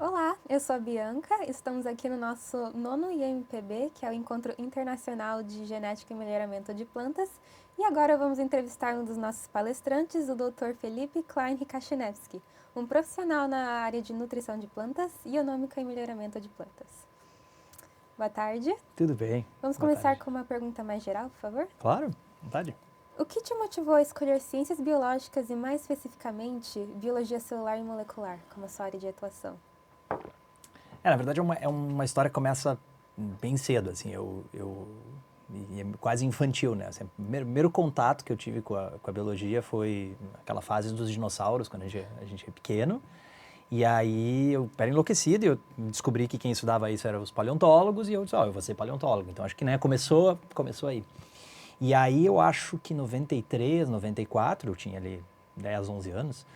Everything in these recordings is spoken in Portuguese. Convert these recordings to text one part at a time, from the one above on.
Olá, eu sou a Bianca, estamos aqui no nosso nono IMPB, que é o Encontro Internacional de Genética e Melhoramento de Plantas, e agora vamos entrevistar um dos nossos palestrantes, o Dr. Felipe Klein Rikashinevski, um profissional na área de nutrição de plantas, ionômica e melhoramento de plantas. Boa tarde. Tudo bem. Vamos Boa começar tarde. com uma pergunta mais geral, por favor? Claro, vontade. O que te motivou a escolher ciências biológicas e, mais especificamente, biologia celular e molecular como a sua área de atuação? Na verdade é uma história que começa bem cedo, assim, e é quase infantil, né? Assim, o primeiro contato que eu tive com a biologia foi aquela fase dos dinossauros, quando a gente é pequeno. E aí eu era enlouquecido e eu descobri que quem estudava isso eram os paleontólogos e eu disse, eu vou ser paleontólogo. Então acho que, né, começou aí. E aí eu acho que em 93, 94, eu tinha ali 10, 11 anos,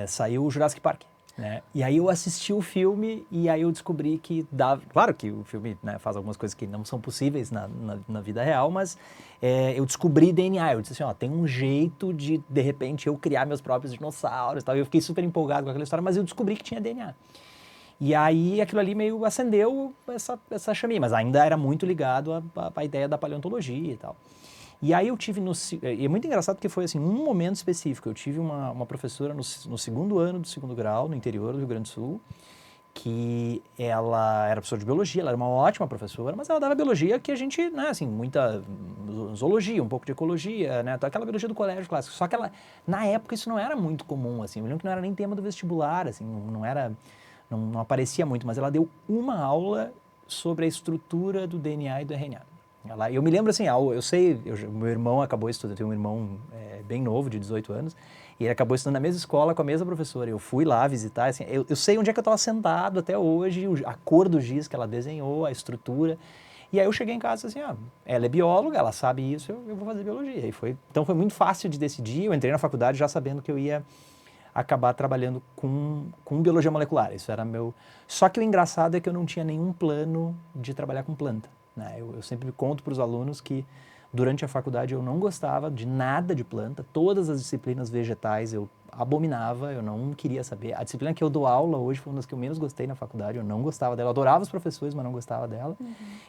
saiu o Jurassic Park, né? E aí eu assisti o filme e aí eu descobri que dava... Claro que o filme, né, faz algumas coisas que não são possíveis na vida real, mas eu descobri DNA. Eu disse assim, tem um jeito de repente, eu criar meus próprios dinossauros e tal. E eu fiquei super empolgado com aquela história, mas eu descobri que tinha DNA. E aí aquilo ali meio acendeu essa chaminha, mas ainda era muito ligado à ideia da paleontologia e tal. E aí eu tive e é muito engraçado porque foi assim, um momento específico. Eu tive uma professora no segundo ano do segundo grau, no interior do Rio Grande do Sul, que ela era professora de biologia, ela era uma ótima professora, mas ela dava biologia que a gente, né, assim, muita zoologia, um pouco de ecologia, né, aquela biologia do colégio clássico. Só que ela, na época isso não era muito comum, assim, eu lembro que não era nem tema do vestibular, assim, não aparecia muito, mas ela deu uma aula sobre a estrutura do DNA e do RNA. Eu me lembro assim, meu irmão acabou estudando, eu tenho um irmão bem novo, de 18 anos, e ele acabou estudando na mesma escola com a mesma professora. Eu fui lá visitar, assim, eu sei onde é que eu estava sentado até hoje, a cor do giz que ela desenhou, a estrutura. E aí eu cheguei em casa assim, ela é bióloga, ela sabe isso, eu vou fazer biologia. Então foi muito fácil de decidir, eu entrei na faculdade já sabendo que eu ia acabar trabalhando com biologia molecular. Isso era meu... Só que o engraçado é que eu não tinha nenhum plano de trabalhar com planta, né? Eu sempre conto para os alunos que durante a faculdade eu não gostava de nada de planta, todas as disciplinas vegetais eu abominava, eu não queria saber. A disciplina que eu dou aula hoje foi uma das que eu menos gostei na faculdade, eu não gostava dela, eu adorava os professores, mas não gostava dela.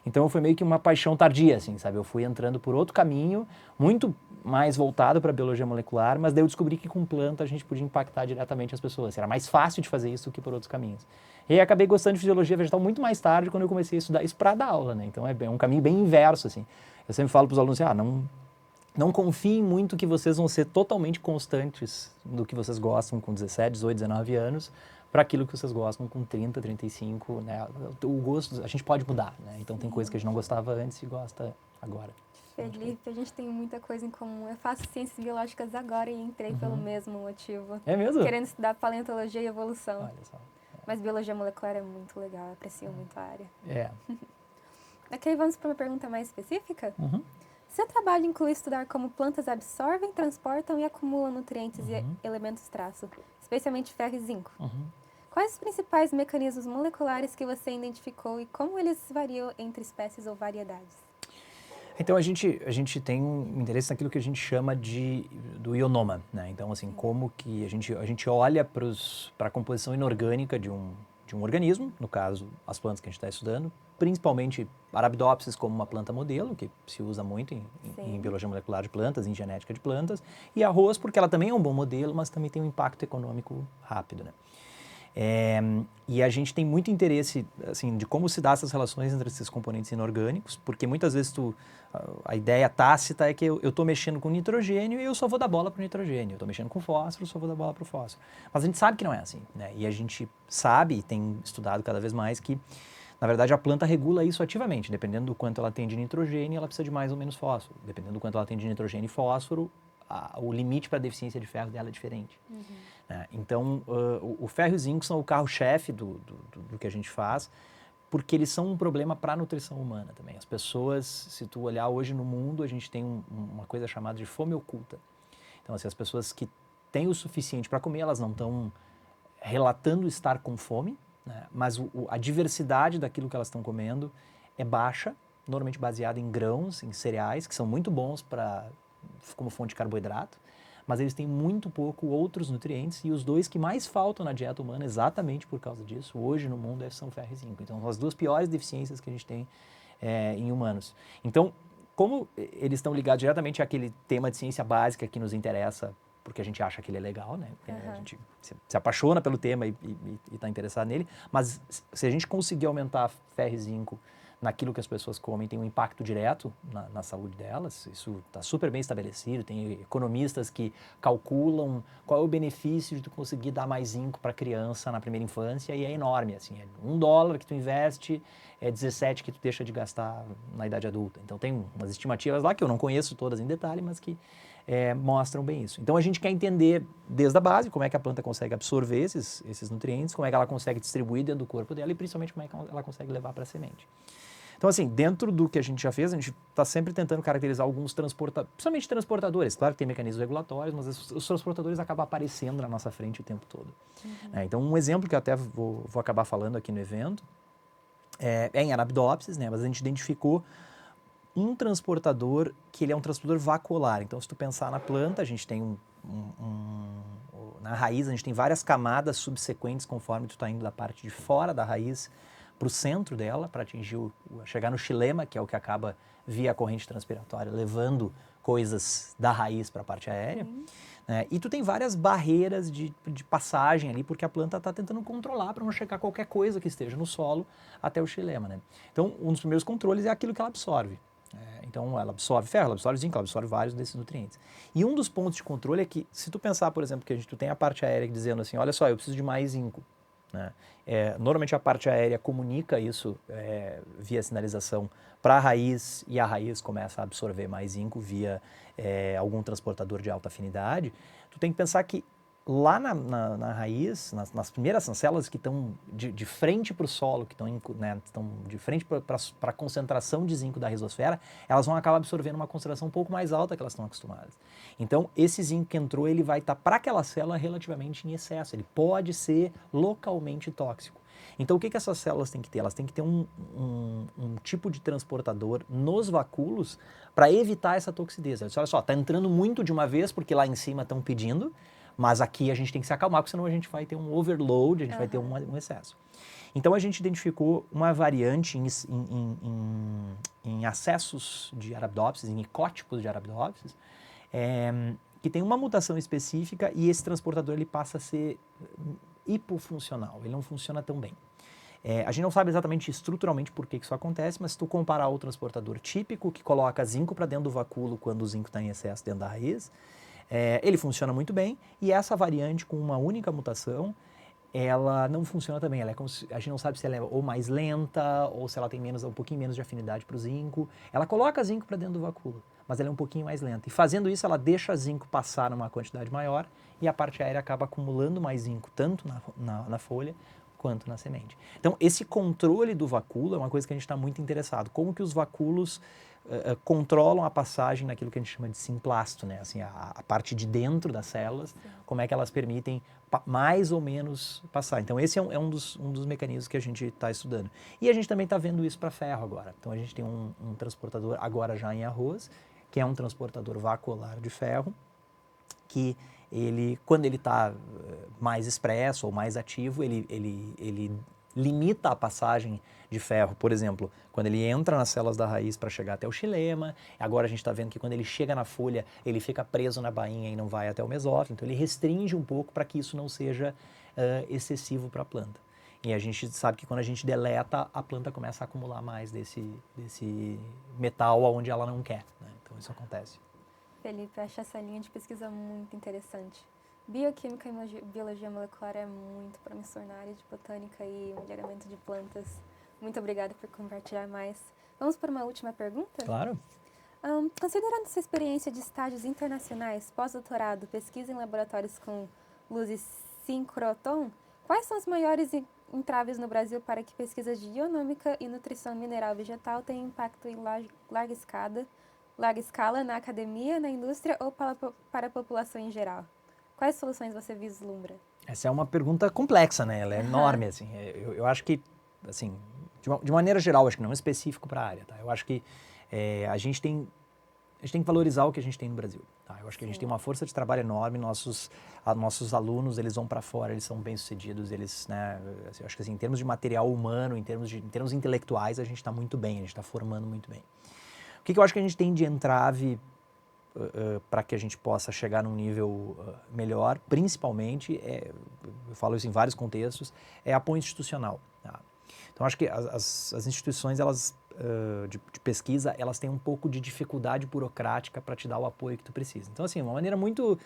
Então foi meio que uma paixão tardia, assim, sabe? Eu fui entrando por outro caminho, muito mais voltado para a biologia molecular, mas daí eu descobri que com planta a gente podia impactar diretamente as pessoas. Era mais fácil de fazer isso do que por outros caminhos. E aí acabei gostando de fisiologia vegetal muito mais tarde, quando eu comecei a estudar isso para dar aula, né? Então é um caminho bem inverso, assim. Eu sempre falo para os alunos assim, não confiem muito que vocês vão ser totalmente constantes do que vocês gostam com 17, 18, 19 anos para aquilo que vocês gostam com 30, 35, né? O gosto, a gente pode mudar, né? Então tem coisas que a gente não gostava antes e gosta agora. Felipe, a gente tem muita coisa em comum. Eu faço ciências biológicas agora e entrei pelo mesmo motivo. É mesmo? Querendo estudar paleontologia e evolução. Olha só. Mas biologia molecular é muito legal, eu aprecio muito a área. É. Ok, vamos para uma pergunta mais específica? Uhum. Seu trabalho inclui estudar como plantas absorvem, transportam e acumulam nutrientes e elementos traço, especialmente ferro e zinco. Quais os principais mecanismos moleculares que você identificou e como eles variam entre espécies ou variedades? Então a gente tem um interesse naquilo que a gente chama do ionoma, né? Então assim, como que a gente olha para a composição inorgânica de um organismo, no caso as plantas que a gente está estudando, principalmente Arabidopsis como uma planta modelo, que se usa muito em biologia molecular de plantas, em genética de plantas, e arroz porque ela também é um bom modelo, mas também tem um impacto econômico rápido, né? E a gente tem muito interesse assim, de como se dá essas relações entre esses componentes inorgânicos, porque muitas vezes a ideia tácita é que eu estou mexendo com nitrogênio e eu só vou dar bola para o nitrogênio, eu estou mexendo com fósforo, só vou dar bola para o fósforo. Mas a gente sabe que não é assim, né? E a gente sabe e tem estudado cada vez mais que, na verdade, a planta regula isso ativamente, dependendo do quanto ela tem de nitrogênio, ela precisa de mais ou menos fósforo. Dependendo do quanto ela tem de nitrogênio e fósforo, o limite para a deficiência de ferro dela é diferente. Então, o ferro e o zinco são o carro-chefe do que a gente faz, porque eles são um problema para a nutrição humana também. As pessoas, se tu olhar hoje no mundo, a gente tem uma coisa chamada de fome oculta. Então, assim, as pessoas que têm o suficiente para comer, elas não estão relatando estar com fome, né? Mas a diversidade daquilo que elas estão comendo é baixa, normalmente baseada em grãos, em cereais, que são muito bons como fonte de carboidrato, mas eles têm muito pouco outros nutrientes, e os dois que mais faltam na dieta humana, exatamente por causa disso, hoje no mundo, são ferro e zinco. Então, são as duas piores deficiências que a gente tem em humanos. Então, como eles estão ligados diretamente àquele tema de ciência básica que nos interessa, porque a gente acha que ele é legal, né? A gente se apaixona pelo tema e está interessado nele, mas se a gente conseguir aumentar ferro e zinco naquilo que as pessoas comem, tem um impacto direto na saúde delas, isso está super bem estabelecido, tem economistas que calculam qual é o benefício de tu conseguir dar mais zinco para a criança na primeira infância, e é enorme, assim, é $1 que tu investe, é 17 que tu deixa de gastar na idade adulta. Então tem umas estimativas lá que eu não conheço todas em detalhe, mas que mostram bem isso. Então a gente quer entender desde a base como é que a planta consegue absorver esses nutrientes, como é que ela consegue distribuir dentro do corpo dela e principalmente como é que ela consegue levar para a semente. Então, assim, dentro do que a gente já fez, a gente está sempre tentando caracterizar alguns transportadores, principalmente transportadores. Claro que tem mecanismos regulatórios, mas os transportadores acabam aparecendo na nossa frente o tempo todo. Então, um exemplo que eu até vou acabar falando aqui no evento é em Arabidopsis, né? Mas a gente identificou um transportador que ele é um transportador vacuolar. Então, se tu pensar na planta, a gente tem na raiz, a gente tem várias camadas subsequentes conforme tu está indo da parte de fora da raiz para o centro dela, para atingir chegar no xilema, que é o que acaba via corrente transpiratória, levando coisas da raiz para a parte aérea. E tu tem várias barreiras de passagem ali, porque a planta está tentando controlar para não chegar qualquer coisa que esteja no solo até o xilema, né? Então, um dos primeiros controles é aquilo que ela absorve. Então, ela absorve ferro, ela absorve zinco, ela absorve vários desses nutrientes. E um dos pontos de controle é que, se tu pensar, por exemplo, que tu tem a parte aérea dizendo assim, olha só, eu preciso de mais zinco, né? Normalmente a parte aérea comunica isso via sinalização para a raiz, e a raiz começa a absorver mais zinco via algum transportador de alta afinidade. Tu tem que pensar que lá na raiz, nas primeiras células que estão de frente para o solo, que estão de frente para a concentração de zinco da rizosfera, elas vão acabar absorvendo uma concentração um pouco mais alta que elas estão acostumadas. Então, esse zinco que entrou, ele vai estar para aquela célula relativamente em excesso, ele pode ser localmente tóxico. Então, o que essas células têm que ter? Elas têm que ter um tipo de transportador nos vacúolos para evitar essa toxidez. Olha só, está entrando muito de uma vez porque lá em cima estão pedindo, mas aqui a gente tem que se acalmar, porque senão a gente vai ter um overload, a gente vai ter um excesso. Então, a gente identificou uma variante em acessos de Arabidopsis, em icótipos de Arabidopsis, que tem uma mutação específica e esse transportador ele passa a ser hipofuncional, ele não funciona tão bem. A gente não sabe exatamente estruturalmente por que isso acontece, mas se tu comparar o transportador típico, que coloca zinco para dentro do vacúolo quando o zinco está em excesso dentro da raiz, ele funciona muito bem, e essa variante com uma única mutação, ela não funciona também. Ela a gente não sabe se ela é ou mais lenta, ou se ela tem um pouquinho menos de afinidade para o zinco. Ela coloca zinco para dentro do vacúolo, mas ela é um pouquinho mais lenta. E fazendo isso, ela deixa zinco passar numa quantidade maior, e a parte aérea acaba acumulando mais zinco, tanto na folha quanto na semente. Então, esse controle do vacúolo é uma coisa que a gente está muito interessado. Como que os vacúolos controlam a passagem naquilo que a gente chama de simplasto, né? Assim, a parte de dentro das células, como é que elas permitem mais ou menos passar. Então, esse é um dos mecanismos que a gente está estudando. E a gente também está vendo isso para ferro agora. Então, a gente tem um transportador agora já em arroz, que é um transportador vacuolar de ferro, que quando ele está mais expresso ou mais ativo, ele limita a passagem de ferro. Por exemplo, quando ele entra nas células da raiz para chegar até o xilema, agora a gente está vendo que quando ele chega na folha, ele fica preso na bainha e não vai até o mesófilo. Então, ele restringe um pouco para que isso não seja excessivo para a planta. E a gente sabe que quando a gente deleta, a planta começa a acumular mais desse metal onde ela não quer, né? Então, isso acontece. Felipe, eu acho essa linha de pesquisa muito interessante. Bioquímica e biologia molecular é muito promissor na área de botânica e melhoramento de plantas. Muito obrigada por compartilhar mais. Vamos para uma última pergunta? Claro. Considerando sua experiência de estágios internacionais, pós-doutorado, pesquisa em laboratórios com luz e sincroton, quais são os maiores entraves no Brasil para que pesquisas de ionômica e nutrição mineral vegetal tenham impacto em larga escala na academia, na indústria ou para a população em geral? Quais soluções você vislumbra? Essa é uma pergunta complexa, né? Ela é enorme, assim. Eu acho que, assim, de maneira geral, acho que não é específico para a área, tá? Eu acho que a gente tem a gente tem que valorizar o que a gente tem no Brasil. Tá? Eu acho que a gente tem uma força de trabalho enorme, nossos alunos, eles vão para fora, eles são bem-sucedidos, eles, né, eu acho que assim, em termos de material humano, em termos intelectuais, a gente está muito bem, a gente está formando muito bem. O que eu acho que a gente tem de entrave para que a gente possa chegar num nível melhor, principalmente, eu falo isso em vários contextos, é apoio institucional. Tá? Então, acho que as instituições, elas, de pesquisa, elas têm um pouco de dificuldade burocrática para te dar o apoio que tu precisa. Então, assim, uma maneira muito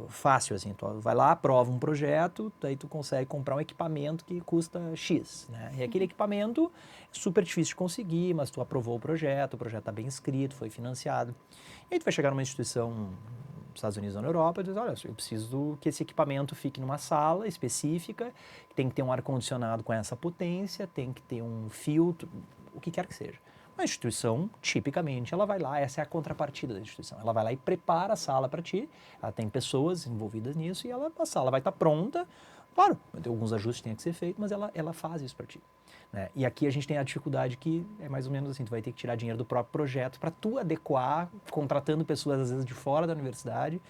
fácil, assim, tu vai lá, aprova um projeto, daí tu consegue comprar um equipamento que custa X, né? E aquele equipamento é super difícil de conseguir, mas tu aprovou o projeto está bem escrito, foi financiado. E aí tu vai chegar numa instituição nos Estados Unidos ou na Europa e diz, olha, eu preciso que esse equipamento fique numa sala específica, tem que ter um ar-condicionado com essa potência, tem que ter um filtro, o que quer que seja. A instituição, tipicamente, ela vai lá, essa é a contrapartida da instituição, ela vai lá e prepara a sala para ti, ela tem pessoas envolvidas nisso e a sala vai estar pronta, claro, alguns ajustes têm que ser feitos, mas ela faz isso para ti. Né? E aqui a gente tem a dificuldade que é mais ou menos assim, tu vai ter que tirar dinheiro do próprio projeto para tu adequar, contratando pessoas às vezes de fora da universidade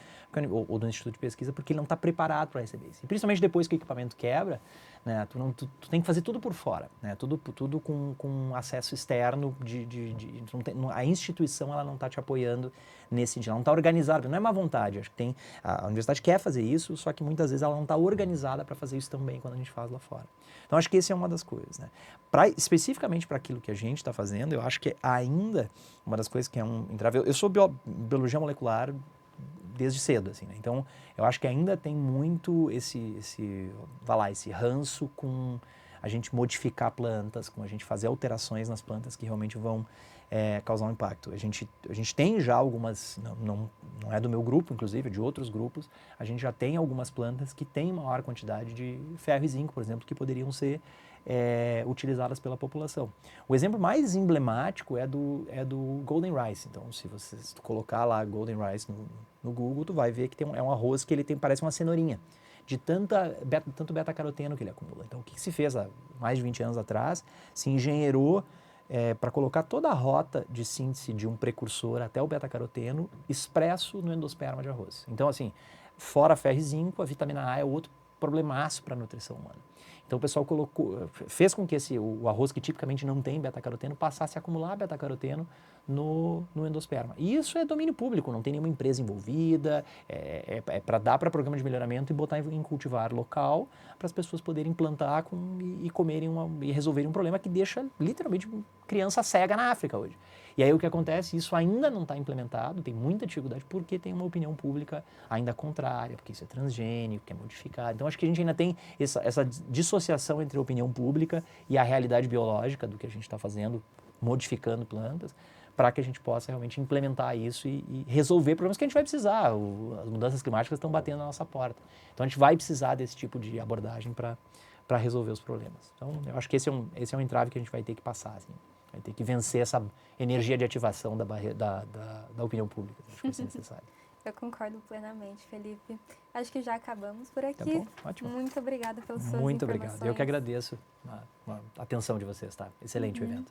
ou do instituto de pesquisa, porque ele não está preparado para receber isso. E principalmente depois que o equipamento quebra, né, tu tem que fazer tudo por fora, né, tudo com acesso externo, a instituição ela não está te apoiando nesse dia, ela não está organizada, não é má vontade, acho que a universidade quer fazer isso, só que muitas vezes ela não está organizada para fazer isso também quando a gente faz lá fora. Então acho que essa é uma das coisas. Né. Especificamente para aquilo que a gente está fazendo, eu acho que ainda uma das coisas que é um entrave. Eu sou biologia molecular desde cedo, assim, né? Então eu acho que ainda tem muito esse ranço com a gente modificar plantas, com a gente fazer alterações nas plantas que realmente vão causar um impacto. A gente tem já algumas, não é do meu grupo, inclusive, é de outros grupos, a gente já tem algumas plantas que têm maior quantidade de ferro e zinco, por exemplo, que poderiam ser utilizadas pela população. O exemplo mais emblemático é do Golden Rice. Então, se tu colocar lá Golden Rice no Google, tu vai ver que é um arroz que ele parece uma cenourinha, de tanto beta-caroteno que ele acumula. Então, o que se fez há mais de 20 anos atrás? Se engenheirou para colocar toda a rota de síntese de um precursor até o beta-caroteno expresso no endosperma de arroz. Então, assim, fora ferro e zinco, a vitamina A é outro problemaço para a nutrição humana. Então o pessoal fez com que o arroz que tipicamente não tem beta-caroteno passasse a acumular beta-caroteno no endosperma. E isso é domínio público, não tem nenhuma empresa envolvida, para dar para programa de melhoramento e botar em cultivar local para as pessoas poderem plantar e comerem e resolverem um problema que deixa literalmente criança cega na África hoje. E aí o que acontece? Isso ainda não está implementado, tem muita dificuldade porque tem uma opinião pública ainda contrária, porque isso é transgênico, que é modificado. Então acho que a gente ainda tem essa dissociação entre a opinião pública e a realidade biológica do que a gente está fazendo, modificando plantas, para que a gente possa realmente implementar isso e resolver problemas que a gente vai precisar. As mudanças climáticas estão batendo na nossa porta. Então a gente vai precisar desse tipo de abordagem para resolver os problemas. Então eu acho que esse é um entrave que a gente vai ter que passar, assim. Vai ter que vencer essa energia de ativação da opinião pública. Acho que vai ser necessário. Eu concordo plenamente, Felipe. Acho que já acabamos por aqui. Tá bom? Ótimo. Muito obrigada pelas suas Muito informações. obrigado. Eu que agradeço a atenção de vocês, tá? Excelente o evento.